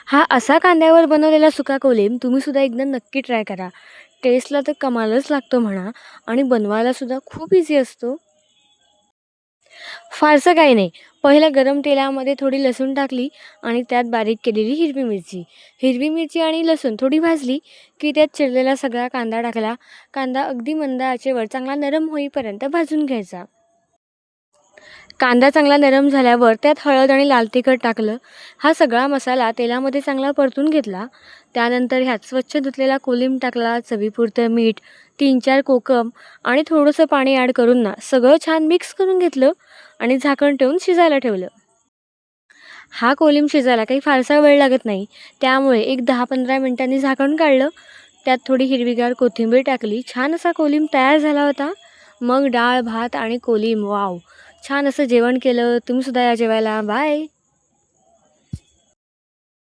हा असा कांद्यावर बनवलेला सुका कोलीम तुम्ही सुद्धा एकदा नक्की ट्राय करा. टेस्टला तर कमालच लागतो म्हणा आणि बनवायला सुद्धा खूप इझी असतो. फारसं काही नाही. पहिलं गरम तेलामध्ये थोडी लसूण टाकली आणि त्यात बारीक केलेली हिरवी मिरची. हिरवी मिरची आणि लसूण थोडी भाजली की त्यात चिरलेला सगळा कांदा टाकला. कांदा अगदी मंद आचेवर चांगला नरम होईपर्यंत भाजून घ्यायचा. कांदा चांगला नरम झाल्यावर त्यात हळद आणि लाल तिखट टाकलं. हा सगळा मसाला तेलामध्ये चांगला परतून घेतला. त्यानंतर ह्यात स्वच्छ धुतलेला कोलिम टाकला, चवीपुरतं मीठ, 3-4 कोकम आणि थोडंसं पाणी ॲड करून ना सगळं छान मिक्स करून घेतलं आणि झाकण ठेवून शिजायला ठेवलं. हा कोलिम शिजायला काही फारसा वेळ लागत नाही. त्यामुळे एक 10-15 मिनिटांनी झाकण काढलं. त्यात थोडी हिरवीगार कोथिंबीर टाकली. छान असा कोलिम तयार झाला होता. मग डाळ, भात आणि कोलिम, वॉव! छान असं जेवण केलं. तुम्ही सुद्धा या जेवायला. बाय.